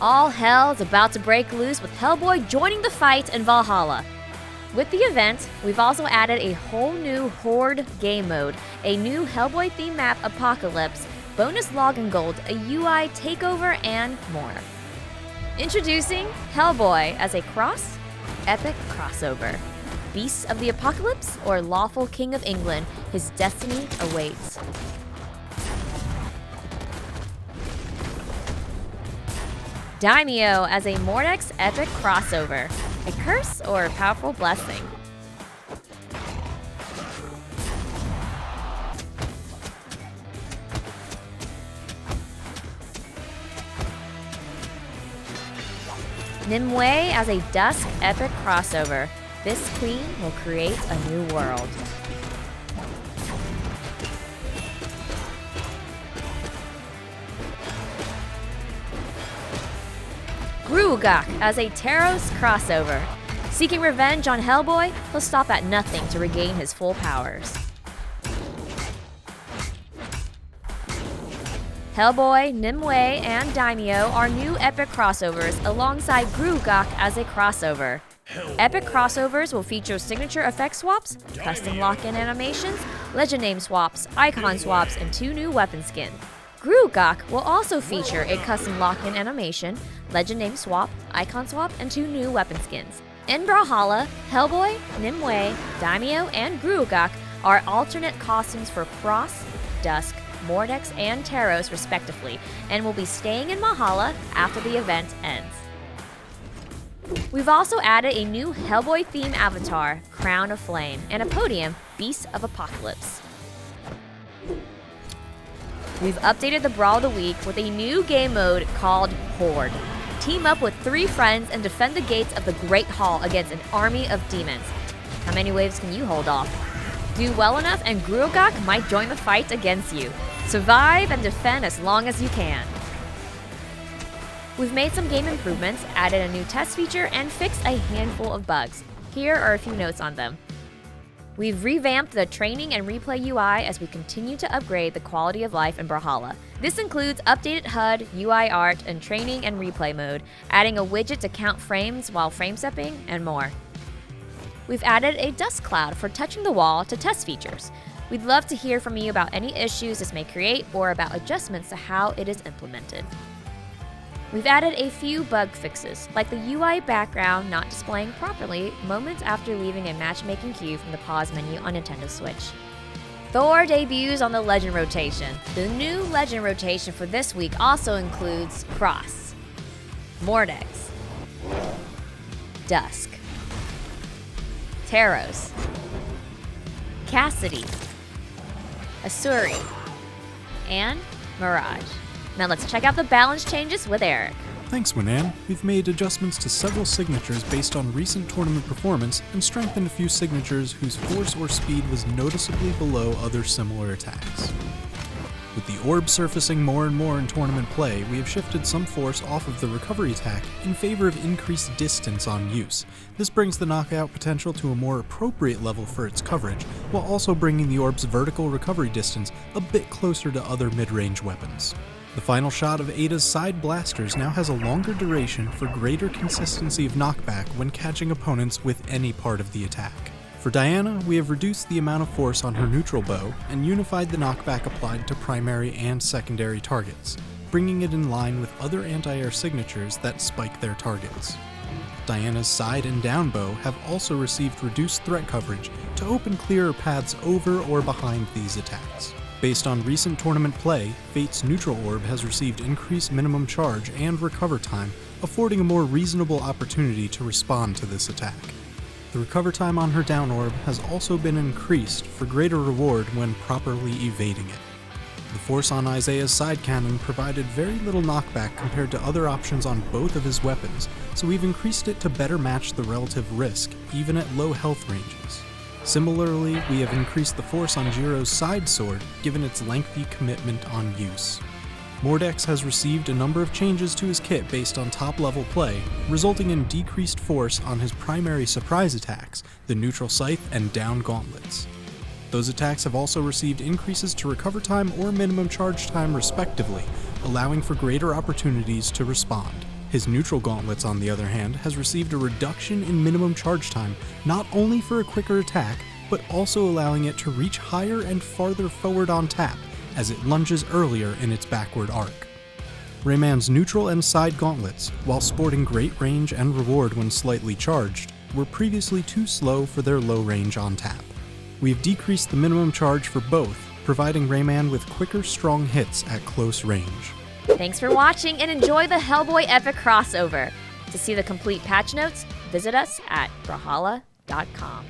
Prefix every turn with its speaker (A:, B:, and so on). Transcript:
A: All hell is about to break loose with Hellboy joining the fight in Brawlhalla. With the event, we've also added a whole new Horde game mode, a new Hellboy theme map Apocalypse, bonus login gold, a UI takeover, and more. Introducing Hellboy as a epic crossover. Beasts of the Apocalypse or lawful King of England, his destiny awaits. Daimio as a Mordex epic crossover. A curse or a powerful blessing? Nimue as a Dusk epic crossover. This queen will create a new world. Gruagach as a Taros crossover. Seeking revenge on Hellboy, he'll stop at nothing to regain his full powers. Hellboy, Nimue, and Daimio are new epic crossovers alongside Gruagach as a crossover. Epic crossovers will feature signature effect swaps, custom lock-in animations, legend name swaps, icon swaps, and 2 new weapon skins. Gruagach will also feature a custom lock-in animation, legend name swap, icon swap, and 2 new weapon skins. In Brawlhalla, Hellboy, Nimue, Daimio, and Gruagach are alternate costumes for Frost, Dusk, Mordex, and Taros respectively, and will be staying in Brawlhalla after the event ends. We've also added a new Hellboy theme avatar, Crown of Flame, and a podium, Beasts of Apocalypse. We've updated the Brawl of the Week with a new game mode called Horde. Team up with 3 friends and defend the gates of the Great Hall against an army of demons. How many waves can you hold off? Do well enough and Gruagach might join the fight against you. Survive and defend as long as you can. We've made some game improvements, added a new test feature, and fixed a handful of bugs. Here are a few notes on them. We've revamped the training and replay UI as we continue to upgrade the quality of life in Brawlhalla. This includes updated HUD, UI art, and training and replay mode, adding a widget to count frames while frame stepping, and more. We've added a dust cloud for touching the wall to test features. We'd love to hear from you about any issues this may create or about adjustments to how it is implemented. We've added a few bug fixes, like the UI background not displaying properly moments after leaving a matchmaking queue from the pause menu on Nintendo Switch. Thor debuts on the Legend rotation. The new Legend rotation for this week also includes Cross, Mordex, Dusk, Taros, Cassidy, Asuri, and Mirage. Now let's check out the balance changes with Eric.
B: Thanks, Winan. We've made adjustments to several signatures based on recent tournament performance and strengthened a few signatures whose force or speed was noticeably below other similar attacks. With the orb surfacing more and more in tournament play, we have shifted some force off of the recovery attack in favor of increased distance on use. This brings the knockout potential to a more appropriate level for its coverage, while also bringing the orb's vertical recovery distance a bit closer to other mid-range weapons. The final shot of Ada's side blasters now has a longer duration for greater consistency of knockback when catching opponents with any part of the attack. For Diana, we have reduced the amount of force on her neutral bow and unified the knockback applied to primary and secondary targets, bringing it in line with other anti-air signatures that spike their targets. Diana's side and down bow have also received reduced threat coverage to open clearer paths over or behind these attacks. Based on recent tournament play, Fate's neutral orb has received increased minimum charge and recover time, affording a more reasonable opportunity to respond to this attack. The recover time on her down orb has also been increased for greater reward when properly evading it. The force on Isaiah's side cannon provided very little knockback compared to other options on both of his weapons, so we've increased it to better match the relative risk, even at low health ranges. Similarly, we have increased the force on Jiro's side sword, given its lengthy commitment on use. Mordex has received a number of changes to his kit based on top-level play, resulting in decreased force on his primary surprise attacks, the neutral scythe and down gauntlets. Those attacks have also received increases to recover time or minimum charge time respectively, allowing for greater opportunities to respond. His neutral gauntlets, on the other hand, has received a reduction in minimum charge time, not only for a quicker attack, but also allowing it to reach higher and farther forward on tap, as it lunges earlier in its backward arc. Rayman's neutral and side gauntlets, while sporting great range and reward when slightly charged, were previously too slow for their low range on tap. We've decreased the minimum charge for both, providing Rayman with quicker, strong hits at close range.
A: Thanks for watching and enjoy the Hellboy Epic crossover. To see the complete patch notes, visit us at Brawlhalla.com.